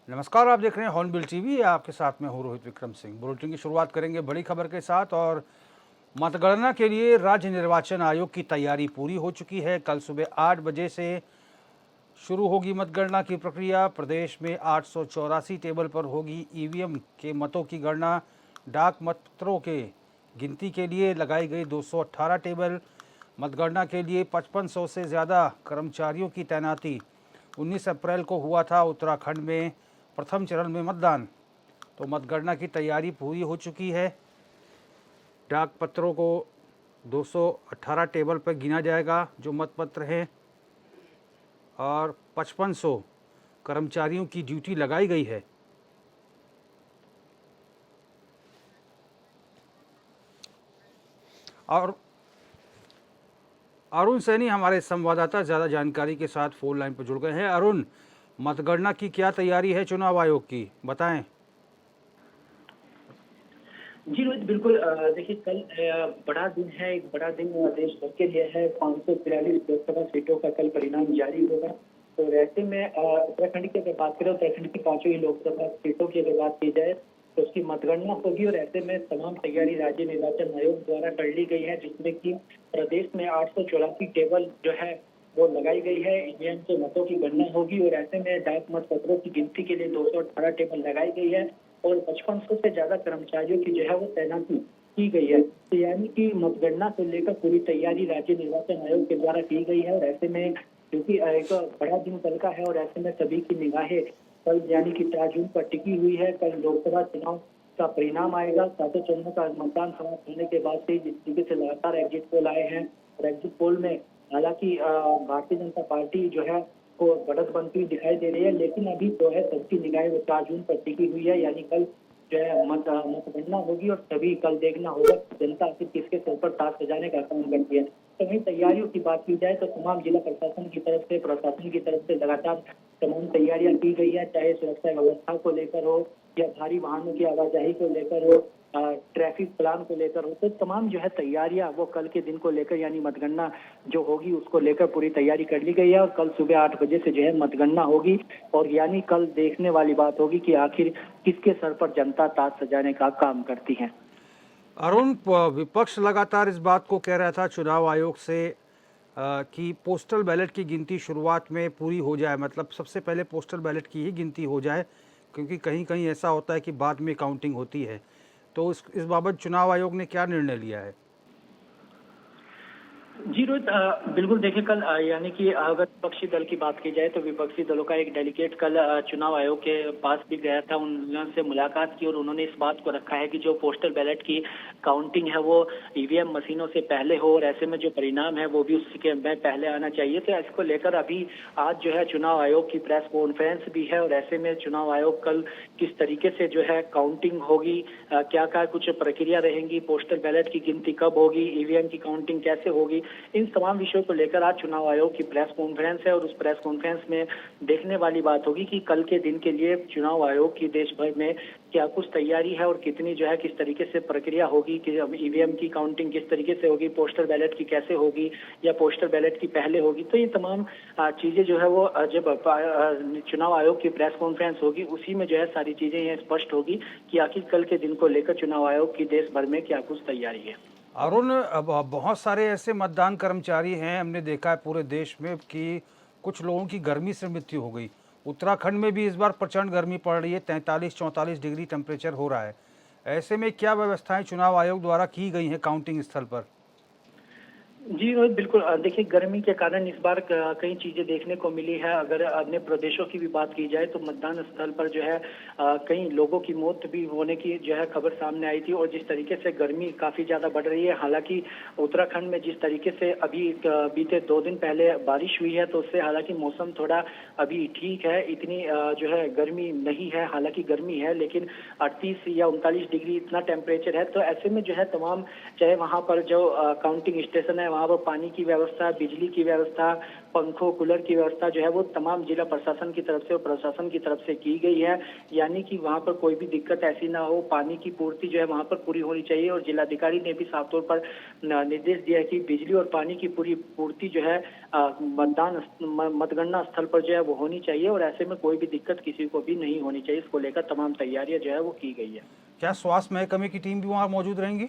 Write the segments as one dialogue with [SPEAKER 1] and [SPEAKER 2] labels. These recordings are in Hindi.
[SPEAKER 1] नमस्कार, आप देख रहे हैं हॉर्नबिल टीवी। आपके साथ में हूँ रोहित विक्रम सिंह। बुलेटिन की शुरुआत करेंगे बड़ी खबर के साथ। और मतगणना के लिए राज्य निर्वाचन आयोग की तैयारी पूरी हो चुकी है। कल सुबह 8 बजे से शुरू होगी मतगणना की प्रक्रिया। प्रदेश में 884 टेबल पर होगी ईवीएम के मतों की गणना। डाक मतपत्रों के गिनती के लिए लगाई गई 218 टेबल। मतगणना के लिए 5500 से ज़्यादा कर्मचारियों की तैनाती। 19 अप्रैल को हुआ था उत्तराखंड में प्रथम चरण में मतदान। तो मतगणना की तैयारी पूरी हो चुकी है। डाक पत्रों को 218 टेबल पर गिना जाएगा जो मतपत्र हैं, और 5500 कर्मचारियों की ड्यूटी लगाई गई है। और अरुण सैनी हमारे संवाददाता ज़्यादा जानकारी के साथ फोन लाइन पर जुड़ गए हैं। अरुण, मतगणना की क्या तैयारी है चुनाव आयोग की, बताएं।
[SPEAKER 2] जी रोहित, बिल्कुल। देखिए, कल बड़ा दिन है, एक बड़ा दिन देश भर के लिए है। 543 लोकसभा सीटों का कल परिणाम जारी होगा। तो ऐसे में उत्तराखंड की अगर बात करें, उत्तराखंड की पांचों ही लोकसभा सीटों की अगर बात की जाए तो उसकी मतगणना होगी। और ऐसे में तमाम तैयारी राज्य निर्वाचन आयोग द्वारा कर ली गई है, जिसमें कि प्रदेश में 884 टेबल जो है वो लगाई गई है। ईवीएम के मतों की गणना होगी और ऐसे में डाक मत पत्रों की गिनती के लिए 218 टेबल लगाई गई है और 5500 से ज्यादा कर्मचारियों की जो है वो तैनाती की गई है। तो यानी कि मतगणना को लेकर पूरी तैयारी राज्य निर्वाचन आयोग के द्वारा की गई है। और ऐसे में क्योंकि एक बड़ा दिन कल का है और ऐसे में सभी की निगाहें कल यानी कि 4 जून पर टिकी हुई है। कल लोकसभा चुनाव का परिणाम आएगा। सातों चरणों का मतदान समाप्त होने के बाद से जिस तरीके से लगातार एग्जिट पोल आए हैं और एग्जिट पोल में हालांकि भारतीय जनता पार्टी जो है को बढ़त बनती हुई दिखाई दे रही है, लेकिन अभी जो है सबकी निगाहें वो 4 जून पर टिकी हुई है। यानी कल जो है मतगणना होगी और तभी कल देखना होगा जनता आखिर किसके सर पर ताज सजाने का काम करती है। तो वहीं तैयारियों की बात की जाए तो तमाम जिला प्रशासन की तरफ से, प्रशासन की तरफ से लगातार तमाम तैयारियां की गई है, चाहे सुरक्षा व्यवस्था को लेकर हो या भारी वाहनों की आवाजाही को लेकर हो, ट्रैफिक प्लान को लेकर हो। तो तमाम जो है तैयारियां वो कल के दिन को लेकर यानी मतगणना जो होगी उसको लेकर पूरी तैयारी कर ली गई है। और कल सुबह 8 बजे से जो है मतगणना होगी और यानी कल देखने वाली बात होगी कि आखिर किसके सर पर जनता ताज सजाने का काम करती है।
[SPEAKER 1] अरुण, विपक्ष लगातार इस बात को कह रहा था चुनाव आयोग से कि पोस्टल बैलेट की गिनती शुरुआत में पूरी हो जाए, मतलब सबसे पहले पोस्टल बैलेट की ही गिनती हो जाए, क्योंकि कहीं कहीं ऐसा होता है कि बाद में काउंटिंग होती है। तो इस बाबत चुनाव आयोग ने क्या निर्णय लिया है?
[SPEAKER 2] जी रोहित, बिल्कुल। देखिए, कल यानी कि अगर विपक्षी दल की बात की जाए तो विपक्षी दलों का एक डेलीगेट कल चुनाव आयोग के पास भी गया था, उनसे मुलाकात की और उन्होंने इस बात को रखा है कि जो पोस्टल बैलेट की काउंटिंग है वो ईवीएम मशीनों से पहले हो और ऐसे में जो परिणाम है वो भी उसी के में पहले आना चाहिए। तो इसको लेकर अभी आज जो है चुनाव आयोग की प्रेस कॉन्फ्रेंस भी है और ऐसे में चुनाव आयोग कल किस तरीके से जो है काउंटिंग होगी, क्या क्या कुछ प्रक्रिया रहेंगी, पोस्टल बैलेट की गिनती कब होगी, ईवीएम की काउंटिंग कैसे होगी, इन तमाम विषयों को लेकर आज चुनाव आयोग की प्रेस कॉन्फ्रेंस है। और उस प्रेस कॉन्फ्रेंस में देखने वाली बात होगी कि कल के दिन के लिए चुनाव आयोग की देश भर में क्या कुछ तैयारी है और कितनी जो है किस तरीके से प्रक्रिया होगी कि ईवीएम की काउंटिंग किस तरीके से होगी, पोस्टल बैलेट की कैसे होगी या पोस्टल बैलेट की पहले होगी। तो ये तमाम चीजें जो है वो जब चुनाव आयोग की प्रेस कॉन्फ्रेंस होगी उसी में जो है सारी चीजें ये स्पष्ट होगी कि आखिर कल के दिन को लेकर चुनाव आयोग की देश भर में क्या कुछ तैयारी है।
[SPEAKER 1] अरुण, अब बहुत सारे ऐसे मतदान कर्मचारी हैं, हमने देखा है पूरे देश में कि कुछ लोगों की गर्मी से मृत्यु हो गई। उत्तराखंड में भी इस बार प्रचंड गर्मी पड़ रही है, 43-44 डिग्री टेम्परेचर हो रहा है। ऐसे में क्या व्यवस्थाएं चुनाव आयोग द्वारा की गई हैं काउंटिंग स्थल पर?
[SPEAKER 2] जी रोहित, बिल्कुल। देखिए, गर्मी के कारण इस बार कई चीजें देखने को मिली है। अगर अन्य प्रदेशों की भी बात की जाए तो मतदान स्थल पर जो है कई लोगों की मौत भी होने की जो है खबर सामने आई थी। और जिस तरीके से गर्मी काफी ज्यादा बढ़ रही है, हालांकि उत्तराखंड में जिस तरीके से अभी बीते 2 दिन पहले बारिश हुई है तो उससे हालांकि मौसम थोड़ा अभी ठीक है, इतनी जो है गर्मी नहीं है। हालांकि गर्मी है लेकिन 38 या 39 डिग्री इतना टेम्परेचर है। तो ऐसे में जो है तमाम चाहे वहां पर जो काउंटिंग स्टेशन है वहाँ पर पानी की व्यवस्था, बिजली की व्यवस्था, पंखों, कूलर की व्यवस्था जो है वो तमाम जिला प्रशासन की तरफ से और प्रशासन की तरफ से की गई है। यानी कि वहाँ पर कोई भी दिक्कत ऐसी ना हो, पानी की पूर्ति जो है वहाँ पर पूरी होनी चाहिए। और जिलाधिकारी ने भी साफ तौर पर निर्देश दिया है कि बिजली और पानी की पूरी पूर्ति जो है मतगणना स्थल पर जो है वो होनी चाहिए, और ऐसे में कोई भी दिक्कत किसी को भी नहीं होनी चाहिए। इसको लेकर तमाम तैयारियां जो है वो की गई है।
[SPEAKER 1] क्या स्वास्थ्य महकमे की टीम भी वहाँ मौजूद रहेंगी?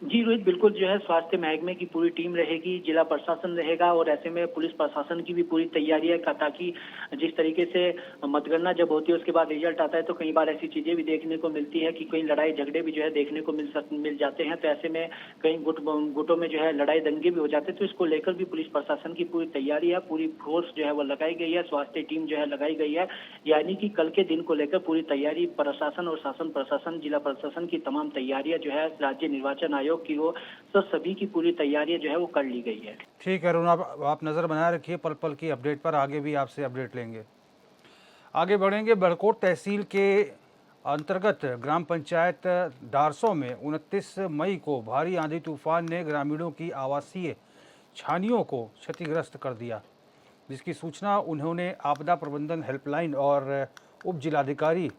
[SPEAKER 2] जी रोहित, बिल्कुल जो है स्वास्थ्य महकमे की पूरी टीम रहेगी, जिला प्रशासन रहेगा, और ऐसे में पुलिस प्रशासन की भी पूरी तैयारी है ताकि जिस तरीके से मतगणना जब होती है उसके बाद रिजल्ट आता है तो कई बार ऐसी चीजें भी देखने को मिलती है कि कई लड़ाई झगड़े भी जो है देखने को मिल जाते हैं। तो ऐसे में कई गुटों में जो है लड़ाई दंगे भी हो जाते हैं। तो इसको लेकर भी पुलिस प्रशासन की पूरी तैयारी है, पूरी फोर्स जो है वो लगाई गई है, स्वास्थ्य टीम जो है लगाई गई है। यानी कि कल के दिन को लेकर पूरी तैयारी प्रशासन और शासन प्रशासन, जिला प्रशासन की तमाम तैयारियां जो है राज्य निर्वाचन आयोग की हो, तो सभी की पूरी तैयारियां जो है वो कर ली गई है।
[SPEAKER 1] ठीक है अरुण, आप नज़र बनाए रखिए पल पल की अपडेट पर, आगे भी आपसे अपडेट लेंगे। आगे बढ़ेंगे। बड़कोट तहसील के अंतर्गत ग्राम पंचायत डारसो में 29 मई को भारी आंधी तूफान ने ग्रामीणों की आवासीय छानियों को क्षतिग्रस्त कर दिया, जिसकी सूचना उन्होंने आपदा प्रबंधन हेल्पलाइन और उप जिलाधिकारी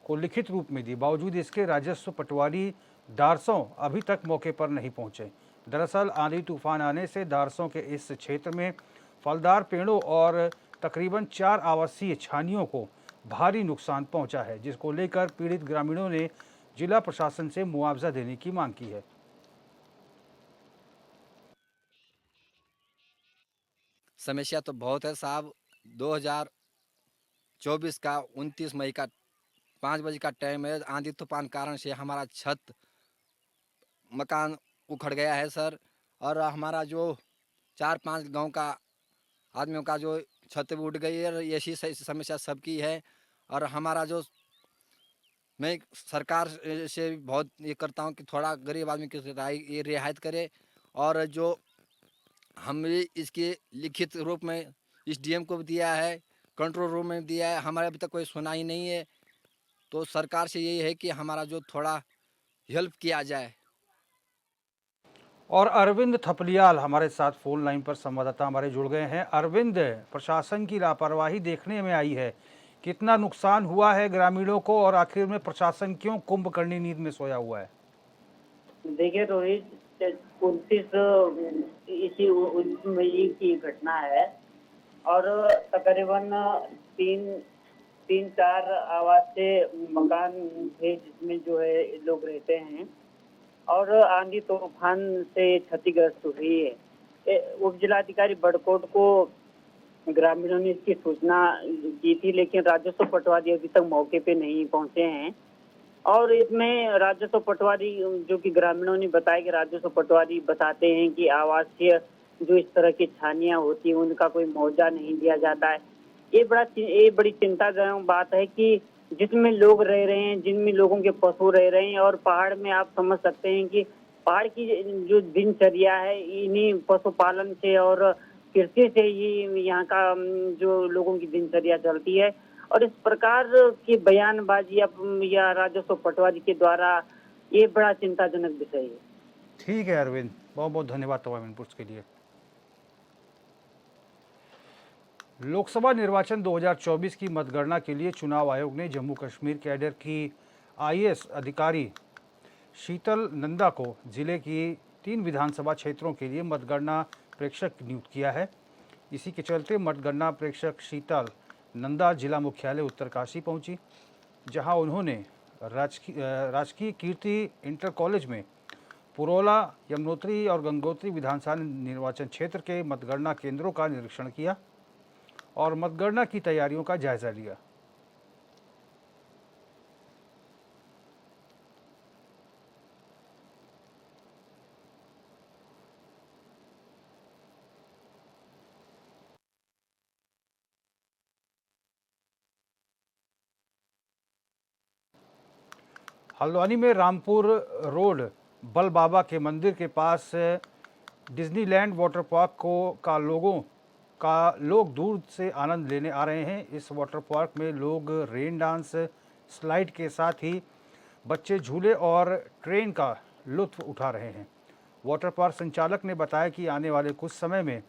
[SPEAKER 1] को लिखित रूप में दी। बावजूद इसके राजस्व पटवारी दारसों अभी तक मौके पर नहीं पहुंचे। दरअसल आंधी तूफान आने से दारसों के इस क्षेत्र में फलदार पेड़ों और तकरीबन 4 आवासीय छानियों को भारी नुकसान पहुंचा है, जिसको लेकर पीड़ित ग्रामीणों ने जिला प्रशासन से मुआवजा देने की मांग की है।
[SPEAKER 3] समस्या तो बहुत है साहब। 2024 का 29 मई का 5 बजे का टाइम है। आंधी तूफान कारण से हमारा छत मकान उखड़ गया है सर, और हमारा जो 4-5 गांव का आदमियों का जो छत भी उड़ गई है। ऐसी समस्या सबकी है। और हमारा जो मैं सरकार से बहुत ये करता हूँ कि थोड़ा गरीब आदमी की ये रियायत करे, और जो हमने इसके लिखित रूप में एसडीएम को भी दिया है, कंट्रोल रूम में दिया है, हमारे अभी तक कोई सुना ही नहीं है। तो सरकार से यही है कि हमारा जो थोड़ा हेल्प किया जाए।
[SPEAKER 1] और अरविंद थपलियाल हमारे साथ फोन लाइन पर संवाददाता हमारे जुड़ गए हैं। अरविंद, प्रशासन की लापरवाही देखने में आई है, कितना नुकसान हुआ है ग्रामीणों को, और आखिर में प्रशासन क्यों कुंभकर्णी नींद में सोया हुआ है?
[SPEAKER 4] देखिए रोहित, 29 इसी 29 मई की घटना है, और तकरीबन तीन तीन चार आवासीय मकान थे जिसमें जो है लोग रहते हैं, और आंधी तूफान से क्षतिग्रस्त हुई है। उप जिलाधिकारी बड़कोट को ग्रामीणों ने इसकी सूचना की थी, लेकिन राजस्व पटवारी अभी तक मौके पे नहीं पहुंचे हैं। और इसमें राजस्व पटवारी, जो कि ग्रामीणों ने बताया कि राजस्व पटवारी बताते हैं कि आवासीय जो इस तरह की छानियां होती हैं उनका कोई मुआवजा नहीं दिया जाता है। ये बड़ी चिंताजनक बात है कि जिसमें लोग रह रहे हैं, जिनमें लोगों के पशु रह रहे हैं, और पहाड़ में आप समझ सकते हैं कि पहाड़ की जो दिनचर्या है इन्हीं पशुपालन से और कृषि से ही यहाँ का जो लोगों की दिनचर्या चलती है। और इस प्रकार की बयानबाजी या राजस्व पटवारी के द्वारा ये बड़ा चिंताजनक विषय है।
[SPEAKER 1] ठीक है अरविंद, बहुत बहुत धन्यवाद तमाम इनपुट्स के लिए। लोकसभा निर्वाचन 2024 की मतगणना के लिए चुनाव आयोग ने जम्मू कश्मीर कैडर की आईएएस अधिकारी शीतल नंदा को जिले की 3 विधानसभा क्षेत्रों के लिए मतगणना प्रेक्षक नियुक्त किया है। इसी के चलते मतगणना प्रेक्षक शीतल नंदा जिला मुख्यालय उत्तरकाशी पहुंची, जहां उन्होंने राजकीय कीर्ति इंटर कॉलेज में पुरोला, यमुनोत्री और गंगोत्री विधानसभा निर्वाचन क्षेत्र के मतगणना केंद्रों का निरीक्षण किया और मतगणना की तैयारियों का जायजा लिया। हल्द्वानी में रामपुर रोड बल बाबा के मंदिर के पास डिज्नीलैंड वाटर पार्क का लोग दूर से आनंद लेने आ रहे हैं। इस वाटर पार्क में लोग रेन डांस, स्लाइड के साथ ही बच्चे झूले और ट्रेन का लुत्फ उठा रहे हैं। वाटर पार्क संचालक ने बताया कि आने वाले कुछ समय में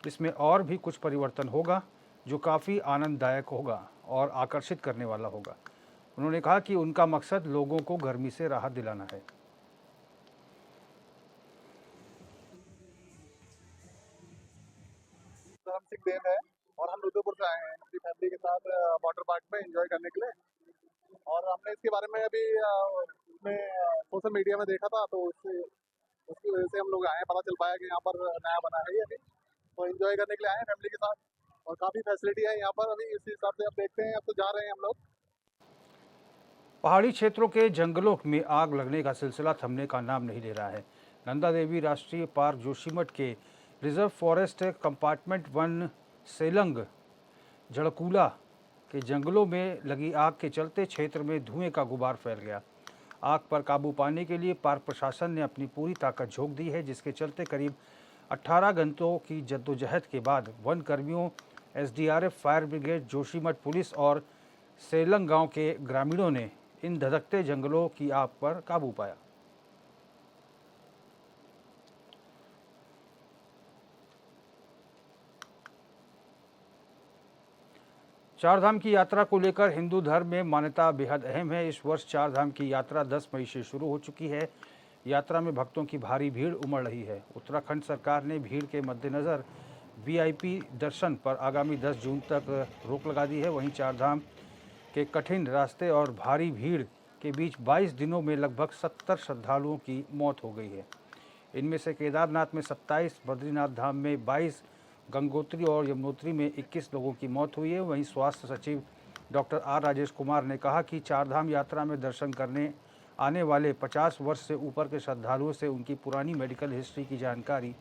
[SPEAKER 1] इसमें और भी कुछ परिवर्तन होगा जो काफ़ी आनंददायक होगा और आकर्षित करने वाला होगा। उन्होंने कहा कि उनका मकसद लोगों को गर्मी से राहत दिलाना है।
[SPEAKER 5] सिंह देव है और हम रुद्रपुर से आए हैं अपनी फैमिली के साथ वाटर पार्क में एंजॉय करने के लिए। और हमने इसके बारे में अभी उसमें सोशल मीडिया में देखा था, तो उसकी वजह से हम लोग आए हैं, पता चल पाया कि यहाँ पर नया बना है ये अभी, तो एंजॉय करने के लिए आए हैं फैमिली के साथ। और काफ़ी फैसिलिटी है यहाँ पर अभी, इस हिसाब से अब देखते हैं, अब तो जा रहे हैं हम लोग।
[SPEAKER 1] पहाड़ी क्षेत्रों के जंगलों में आग लगने का सिलसिला थमने का नाम नहीं ले रहा है। नंदा देवी राष्ट्रीय पार्क जोशीमठ के रिजर्व फॉरेस्ट कंपार्टमेंट 1 सेलंग झड़कूला के जंगलों में लगी आग के चलते क्षेत्र में धुएं का गुबार फैल गया। आग पर काबू पाने के लिए पार्क प्रशासन ने अपनी पूरी ताकत झोंक दी है, जिसके चलते करीब 18 घंटों की जद्दोजहद के बाद वन कर्मियों, SDRF, fire brigade, Joshimath police और सेलंग गांव के ग्रामीणों ने इन धधकते जंगलों की आग पर काबू पाया। चारधाम की यात्रा को लेकर हिंदू धर्म में मान्यता बेहद अहम है। इस वर्ष चारधाम की यात्रा 10 मई से शुरू हो चुकी है। यात्रा में भक्तों की भारी भीड़ उमड़ रही है। उत्तराखंड सरकार ने भीड़ के मद्देनज़र वीआईपी दर्शन पर आगामी 10 जून तक रोक लगा दी है। वहीं चारधाम के कठिन रास्ते और भारी भीड़ के बीच 22 दिनों में लगभग 70 श्रद्धालुओं की मौत हो गई है। इनमें से केदारनाथ में 27, बद्रीनाथ धाम में 22, गंगोत्री और यमुनोत्री में 21 लोगों की मौत हुई है। वहीं स्वास्थ्य सचिव डॉक्टर आर राजेश कुमार ने कहा कि चारधाम यात्रा में दर्शन करने आने वाले 50 वर्ष से ऊपर के श्रद्धालुओं से उनकी पुरानी मेडिकल हिस्ट्री की जानकारी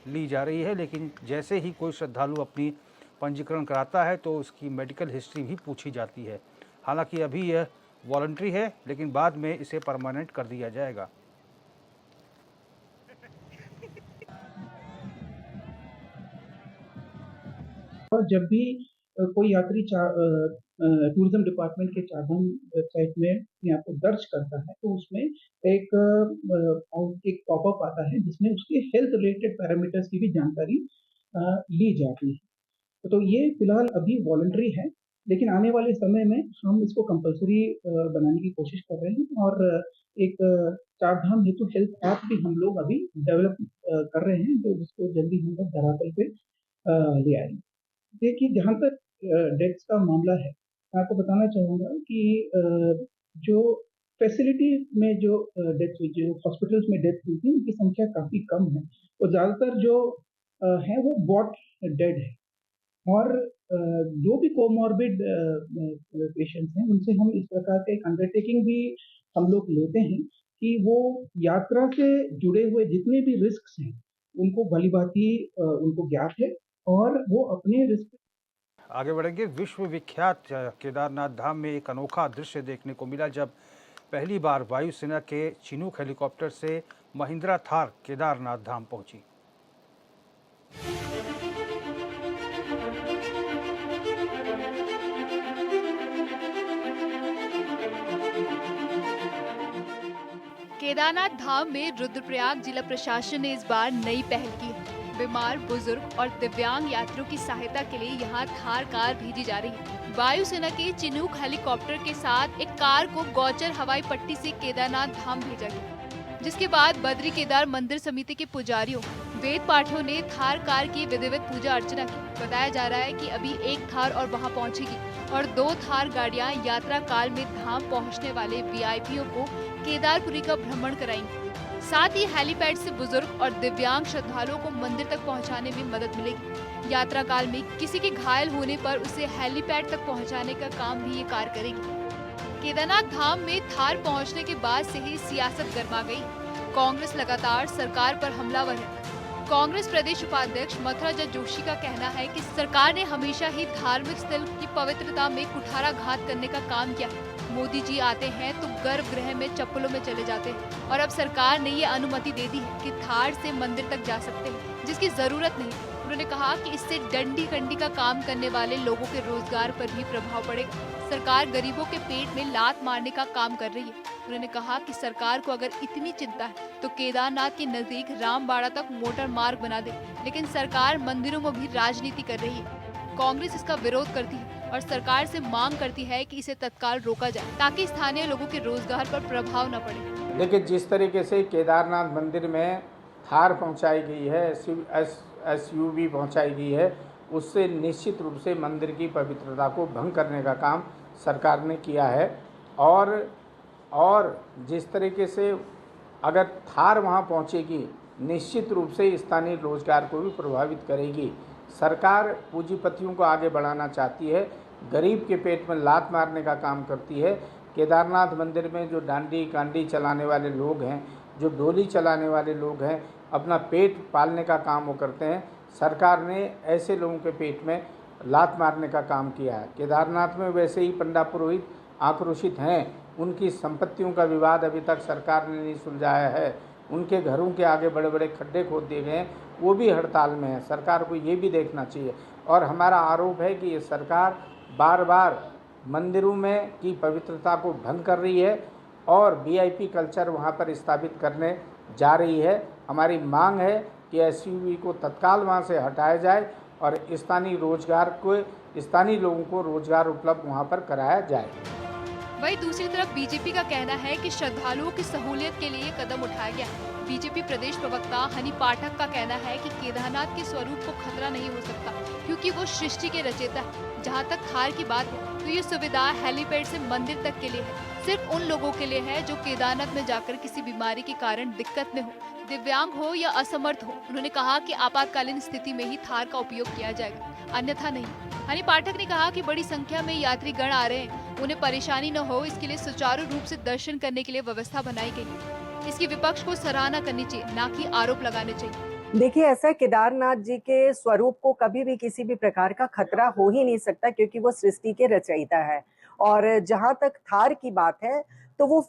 [SPEAKER 1] ली जा रही है, लेकिन जैसे ही कोई श्रद्धालु अपनी पंजीकरण कराता है तो उसकी मेडिकल हिस्ट्री भी पूछी जाती है। हालांकि अभी यह वॉलंटरी है, लेकिन बाद में इसे परमानेंट कर दिया जाएगा।
[SPEAKER 6] और जब भी कोई यात्री टूरिज्म डिपार्टमेंट के चारधाम वेबसाइट में अपने आप को दर्ज करता है तो उसमें एक पॉपअप आता है जिसमें उसके हेल्थ रिलेटेड पैरामीटर्स की भी जानकारी ली जाती है। तो ये फिलहाल अभी वॉलंटरी है, लेकिन आने वाले समय में हम इसको कंपलसरी बनाने की कोशिश कर रहे हैं और एक चारधाम हेतु हेल्थ ऐप भी हम लोग अभी डेवलप कर रहे हैं, तो जिसको जल्दी हम लोग धरातल पे ले आएंगे। देखिए, जहाँ तक डेथ्स का मामला है, मैं आपको बताना चाहूँगा कि जो फैसिलिटी में जो डेथ हुई, जो हॉस्पिटल्स में डेथ हुई थी, उनकी संख्या काफ़ी कम है और ज़्यादातर जो है वो बॉट डेड है। और जो भी कोमॉर्बिड पेशेंट्स हैं उनसे हम इस प्रकार का एक अंडरटेकिंग भी हम लोग लेते हैं कि वो यात्रा से जुड़े हुए जितने भी रिस्क हैं उनको भलीभांति उनको ज्ञात है और वो अपने रिस्क।
[SPEAKER 1] आगे बढ़ेंगे। विश्व विख्यात केदारनाथ धाम में एक अनोखा दृश्य देखने को मिला जब पहली बार वायुसेना के चिनूक हेलीकॉप्टर से महिंद्रा थार केदारनाथ धाम पहुंची।
[SPEAKER 7] केदारनाथ धाम में रुद्रप्रयाग जिला प्रशासन ने इस बार नई पहल की है। बीमार, बुजुर्ग और दिव्यांग यात्रियों की सहायता के लिए यहाँ थार कार भेजी जा रही है। वायुसेना के चिनूक हेलीकॉप्टर के साथ एक कार को गौचर हवाई पट्टी से केदारनाथ धाम भेजा गया, जिसके बाद बद्री केदार मंदिर समिति के पुजारियों, वेद पाठियों ने थार कार की विधिवत पूजा अर्चना की। बताया जा रहा है कि अभी एक थार और वहां पहुंचेगी और 2 थार गाड़ियां यात्रा काल में धाम पहुंचने वाले वीआईपीओ को केदारपुरी का भ्रमण कराएंगी। साथ ही हेलीपैड से बुजुर्ग और दिव्यांग श्रद्धालुओं को मंदिर तक पहुंचाने में मदद मिलेगी। यात्रा काल में किसी के घायल होने पर उसे हेलीपैड तक पहुंचाने का काम भी ये कार करेगी। केदारनाथ धाम में थार पहुंचने के बाद से ही सियासत गर्मा गई। कांग्रेस लगातार सरकार पर हमलावर है। कांग्रेस प्रदेश उपाध्यक्ष मथुराजन जोशी का कहना है कि सरकार ने हमेशा ही धार्मिक स्थल की पवित्रता में कुठाराघात करने का काम किया है। मोदी जी आते हैं तो गर्भगृह में चप्पलों में चले जाते हैं और अब सरकार ने ये अनुमति दे दी है कि थार से मंदिर तक जा सकते हैं, जिसकी जरूरत नहीं। उन्होंने कहा कि इससे डंडी कंडी का काम करने वाले लोगों के रोजगार पर भी प्रभाव पड़ेगा। सरकार गरीबों के पेट में लात मारने का काम कर रही है। उन्होंने कहा कि सरकार को अगर इतनी चिंता है तो केदारनाथ के नजदीक रामबाड़ा तक मोटर मार्ग बना दे, लेकिन सरकार मंदिरों में भी राजनीति कर रही है। कांग्रेस इसका विरोध करती है और सरकार से मांग करती है कि इसे तत्काल रोका जाए ताकि स्थानीय लोगों के रोजगार पर प्रभाव न पड़े।
[SPEAKER 8] देखिए, जिस तरीके से केदारनाथ मंदिर में थार पहुंचाई गई है, SUV पहुंचाई गई है, उससे निश्चित रूप से मंदिर की पवित्रता को भंग करने का काम सरकार ने किया है। और जिस तरीके से अगर थार वहां पहुंचेगी, निश्चित रूप से स्थानीय रोजगार को भी प्रभावित करेगी। सरकार पूंजीपतियों को आगे बढ़ाना चाहती है, गरीब के पेट में लात मारने का काम करती है। केदारनाथ मंदिर में जो डांडी कांडी चलाने वाले लोग हैं, जो डोली चलाने वाले लोग हैं, अपना पेट पालने का काम वो करते हैं। सरकार ने ऐसे लोगों के पेट में लात मारने का काम किया है। केदारनाथ में वैसे ही पंडा पुरोहित आक्रोशित हैं, उनकी संपत्तियों का विवाद अभी तक सरकार ने नहीं सुलझाया है। उनके घरों के आगे बड़े बड़े खड्डे खोद दिए गए हैं, वो भी हड़ताल में है। सरकार को ये भी देखना चाहिए। और हमारा आरोप है कि ये सरकार बार बार मंदिरों में की पवित्रता को भंग कर रही है और VIP कल्चर वहाँ पर स्थापित करने जा रही है। हमारी मांग है कि SUV को तत्काल वहाँ से हटाया जाए और स्थानीय लोगों को रोजगार उपलब्ध वहाँ पर कराया जाए।
[SPEAKER 7] वहीं दूसरी तरफ बीजेपी का कहना है कि श्रद्धालुओं की सहूलियत के लिए कदम उठाया गया है। बीजेपी प्रदेश प्रवक्ता हनी पाठक का कहना है कि केदारनाथ के स्वरूप को खतरा नहीं हो सकता क्योंकि वो सृष्टि के रचयिता है। जहाँ तक थार की बात है तो ये सुविधा हेलीपैड से मंदिर तक के लिए है, सिर्फ उन लोगों के लिए है जो केदारनाथ में जाकर किसी बीमारी के कारण दिक्कत में हो, दिव्यांग हो या असमर्थ हो। उन्होंने कहा कि आपातकालीन स्थिति में ही थार का उपयोग किया जाएगा, अन्यथा नहीं। हनी पाठक ने कहा कि बड़ी संख्या में यात्री गण आ रहे हैं, उन्हें परेशानी न हो इसके लिए सुचारू रूप से दर्शन करने के लिए व्यवस्था बनाई गई है। इसकी विपक्ष को सराहना करनी चाहिए, न कि आरोप लगाने चाहिए।
[SPEAKER 9] देखिए, ऐसा केदारनाथ जी के स्वरूप को कभी भी किसी भी प्रकार का खतरा हो ही नहीं सकता क्योंकि वो सृष्टि के रचयिता है। और जहां तक थार की बात है तो वो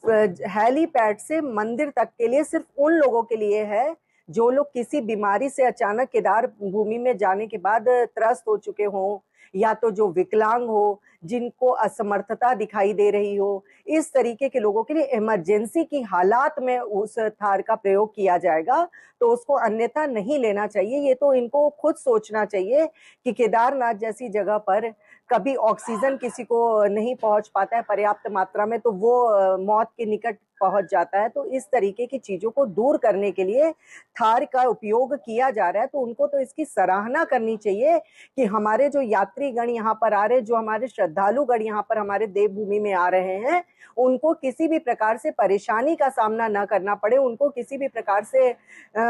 [SPEAKER 9] हेलीपैड से मंदिर तक के लिए सिर्फ उन लोगों के लिए है जो लोग किसी बीमारी से अचानक केदार भूमि में जाने के बाद त्रस्त हो चुके हों, या तो जो विकलांग हो, जिनको असमर्थता दिखाई दे रही हो, इस तरीके के लोगों के लिए इमरजेंसी की हालात में उस थार का प्रयोग किया जाएगा। तो उसको अन्यथा नहीं लेना चाहिए। ये तो इनको खुद सोचना चाहिए कि केदारनाथ जैसी जगह पर कभी ऑक्सीजन किसी को नहीं पहुंच पाता है पर्याप्त मात्रा में, तो वो मौत के निकट पहुंच जाता है। तो इस तरीके की चीजों को दूर करने के लिए थार का उपयोग किया जा रहा है। तो उनको तो इसकी सराहना करनी चाहिए कि हमारे जो यात्रीगण यहाँ पर आ रहे हैं, जो हमारे श्रद्धालुगण यहाँ पर हमारे देवभूमि में आ रहे हैं, उनको किसी भी प्रकार से परेशानी का सामना न करना पड़े, उनको किसी भी प्रकार से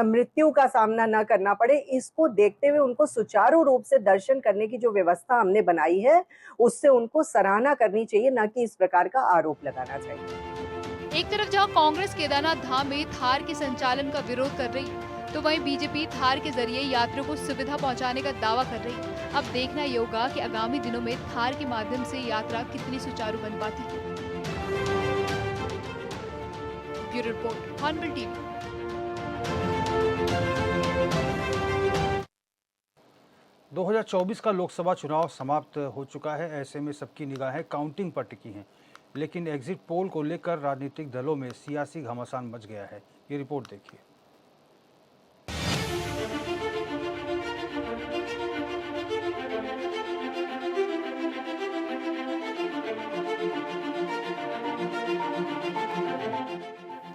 [SPEAKER 9] मृत्यु का सामना न करना पड़े। इसको देखते हुए उनको सुचारू रूप से दर्शन करने की जो व्यवस्था हमने बनाई है, उससे उनको सराहना करनी चाहिए, न कि इस प्रकार का आरोप लगाना चाहिए।
[SPEAKER 7] एक तरफ जहां कांग्रेस केदारनाथ धाम में थार के संचालन का विरोध कर रही है, तो वहीं बीजेपी थार के जरिए यात्रियों को सुविधा पहुंचाने का दावा कर रही है। अब देखना ये होगा कि आगामी दिनों में थार के माध्यम से यात्रा कितनी सुचारू बन पाती है। Bureau report, hornbill TV.
[SPEAKER 1] – 2024 का लोकसभा चुनाव समाप्त हो चुका है। ऐसे में सबकी निगाहें काउंटिंग पर टिकी हैं, लेकिन एग्जिट पोल को लेकर राजनीतिक दलों में सियासी घमासान मच गया है। ये रिपोर्ट देखिए।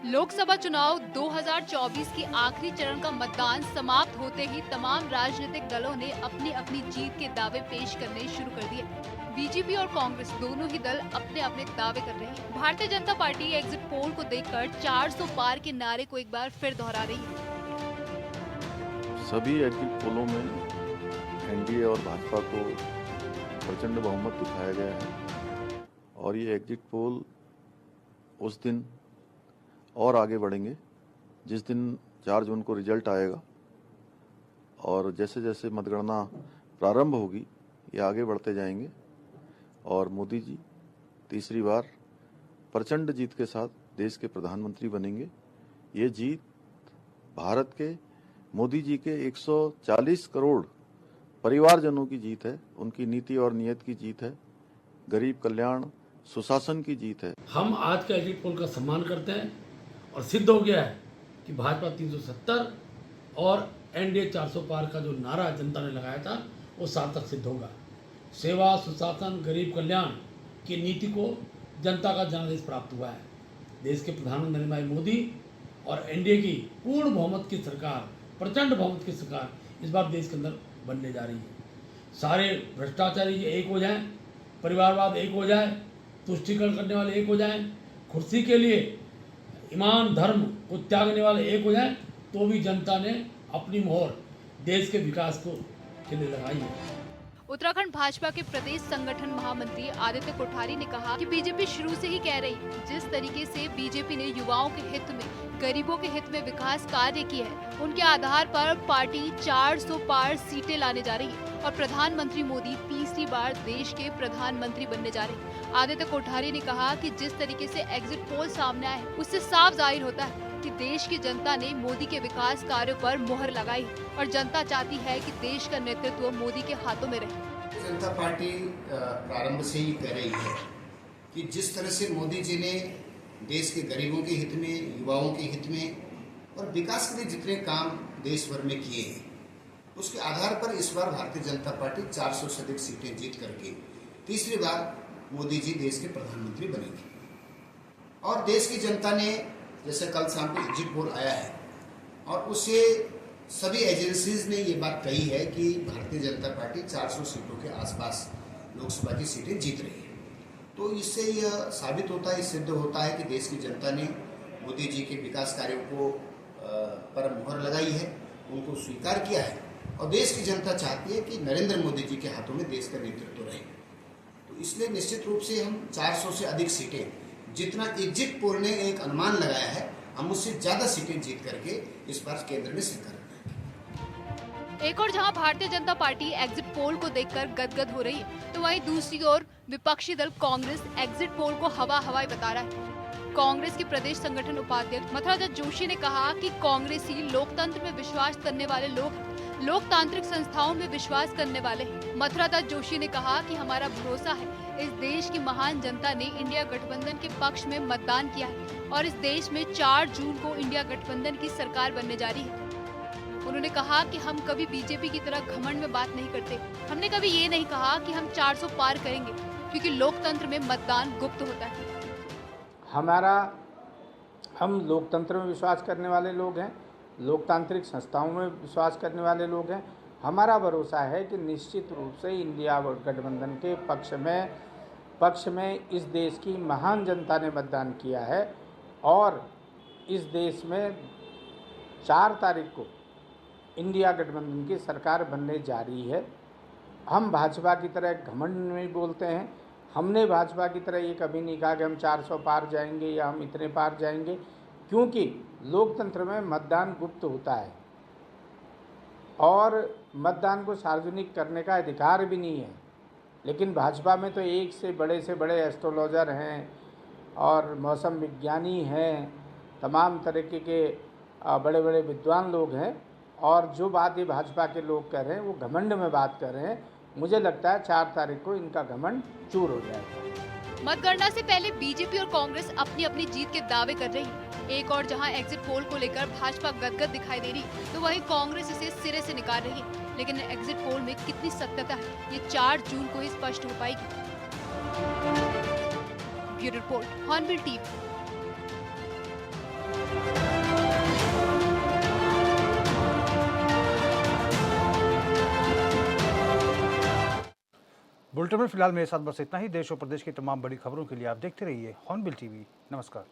[SPEAKER 7] लोकसभा चुनाव 2024 के आखिरी चरण का मतदान समाप्त होते ही तमाम राजनीतिक दलों ने अपनी अपनी जीत के दावे पेश करने शुरू कर दिए। बीजेपी और कांग्रेस दोनों ही दल अपने अपने दावे कर रहे हैं। Bharatiya Janata party exit poll को देखकर 400 पार के नारे को एक बार फिर दोहरा रही है।
[SPEAKER 10] सभी एग्जिट पोलों में एनडीए और भाजपा को प्रचंड बहुमत दिखाया गया है और ये एग्जिट पोल उस दिन और आगे बढ़ेंगे जिस दिन 4 जून को रिजल्ट आएगा, और जैसे जैसे मतगणना प्रारंभ होगी ये आगे बढ़ते जाएंगे और मोदी जी तीसरी बार प्रचंड जीत के साथ देश के प्रधानमंत्री बनेंगे। ये जीत भारत के मोदी जी के 140 करोड़ परिवारजनों की जीत है, उनकी नीति और नीयत की जीत है। गरीब कल्याण, सुशासन की जीत है।
[SPEAKER 11] हम आज का एग्जिट पोल का सम्मान करते हैं और सिद्ध हो गया है कि भाजपा 370 और एनडीए 400 पार का जो नारा जनता ने लगाया था वो सार्थक सिद्ध होगा। सेवा, सुशासन, गरीब कल्याण की नीति को जनता का जनादेश प्राप्त हुआ है। देश के प्रधानमंत्री नरेंद्र भाई मोदी और एनडीए की पूर्ण बहुमत की सरकार, प्रचंड बहुमत की सरकार इस बार देश के अंदर बनने जा रही है। सारे भ्रष्टाचारी एक हो जाएं, परिवारवाद एक हो जाए, तुष्टीकरण करने वाले एक हो जाएं, कुर्सी के लिए ईमान धर्म को त्यागने वाले एक हो जाएं, तो भी जनता ने अपनी मोहर देश के विकास को के लिए लगाई है।
[SPEAKER 7] उत्तराखंड भाजपा के प्रदेश संगठन महामंत्री आदित्य कोठारी ने कहा कि बीजेपी शुरू से ही कह रही है, जिस तरीके से बीजेपी ने युवाओं के हित में, गरीबों के हित में विकास कार्य किए हैं, उनके आधार पर पार्टी 400 पार सीटें लाने जा रही है और प्रधानमंत्री मोदी तीसरी बार देश के प्रधानमंत्री बनने जा रहे हैं। आदित्य कोठारी ने कहा कि जिस तरीके से एग्जिट पोल सामने आए उससे साफ जाहिर होता है कि देश की जनता ने मोदी के विकास कार्यों पर मोहर लगाई और जनता चाहती है कि देश का नेतृत्व मोदी के हाथों में रहे।
[SPEAKER 12] जनता पार्टी प्रारंभ से ही कह रही है कि जिस तरह से मोदी जी ने देश के गरीबों के हित में, युवाओं के हित में और विकास के लिए जितने काम देश भर में किए हैं, उसके आधार पर इस बार भारतीय जनता पार्टी 400 से अधिक सीटें जीत करके तीसरी बार मोदी जी देश के प्रधानमंत्री बनेंगे। और देश की जनता ने, जैसे कल शाम को एग्जिट पोल आया है और उससे सभी एजेंसीज ने ये बात कही है कि भारतीय जनता पार्टी 400 सीटों के आसपास लोकसभा की सीटें जीत रही है। तो इससे यह साबित होता है, सिद्ध होता है कि देश की जनता ने मोदी जी के विकास कार्यों को पर मुहर लगाई है, उनको स्वीकार किया है और देश की जनता चाहती है कि नरेंद्र मोदी जी के हाथों में देश का नेतृत्व रहे। तो इसलिए निश्चित रूप से हम 400 से अधिक सीटें, जितना एग्जिट पोल ने एक अनुमान लगाया है, हम उससे ज्यादा सीटें जीत करके इस बार केंद्र में सरकार बनाएंगे।
[SPEAKER 7] एक और जहां Bharatiya Janata party exit poll को देखकर गदगद हो रही है, तो वहीं दूसरी ओर विपक्षी दल कांग्रेस एग्जिट पोल को हवाई बता रहा है। कांग्रेस के प्रदेश संगठन उपाध्यक्ष मथुरादत्त जोशी ने कहा कि कांग्रेसी लोकतंत्र में विश्वास करने वाले लोग, लोकतांत्रिक संस्थाओं में विश्वास करने वाले हैं। मथुरादत्त जोशी ने कहा कि हमारा भरोसा है, इस देश की महान जनता ने इंडिया गठबंधन के पक्ष में मतदान किया है और इस देश में 4 जून को इंडिया गठबंधन की सरकार बनने जा रही है। उन्होंने कहा कि हम कभी बीजेपी की तरह घमंड में बात नहीं करते। हमने कभी ये नहीं कहा कि हम 400 पार करेंगे, क्योंकि लोकतंत्र में मतदान गुप्त होता है।
[SPEAKER 8] हम लोकतंत्र में विश्वास करने वाले लोग हैं, लोकतांत्रिक संस्थाओं में विश्वास करने वाले लोग हैं। हमारा भरोसा है कि निश्चित रूप से इंडिया गठबंधन के पक्ष में इस देश की महान जनता ने मतदान किया है और इस देश में 4 तारीख को इंडिया गठबंधन की सरकार बनने जा रही है। हम भाजपा की तरह घमंड नहीं बोलते हैं। हमने भाजपा की तरह ये कभी नहीं कहा कि हम 400 पार जाएंगे या हम इतने पार जाएंगे, क्योंकि लोकतंत्र में मतदान गुप्त होता है और मतदान को सार्वजनिक करने का अधिकार भी नहीं है। लेकिन भाजपा में तो एक से बड़े एस्ट्रोलॉजर हैं और मौसम विज्ञानी हैं, तमाम तरीके के बड़े बड़े विद्वान लोग हैं और जो बात ये भाजपा के लोग कर रहे हैं वो घमंड में बात कर रहे हैं। मुझे लगता है 4 तारीख को इनका घमंड चूर हो जाएगा।
[SPEAKER 7] मतगणना से पहले बीजेपी और कांग्रेस अपनी अपनी जीत के दावे कर रही है। एक और जहां एग्जिट पोल को लेकर भाजपा गदगद दिखाई दे रही, तो वहीं कांग्रेस इसे सिरे से निकाल रही है। लेकिन एग्जिट पोल में कितनी सत्यता है, ये 4 जून को ही स्पष्ट हो पाएगी। Bureau report, hornbill TV.
[SPEAKER 1] Bulletin में फिलहाल मेरे साथ बस इतना ही। देश और प्रदेश की तमाम बड़ी खबरों के लिए आप देखते रहिए हॉर्नबिल टीवी। नमस्कार।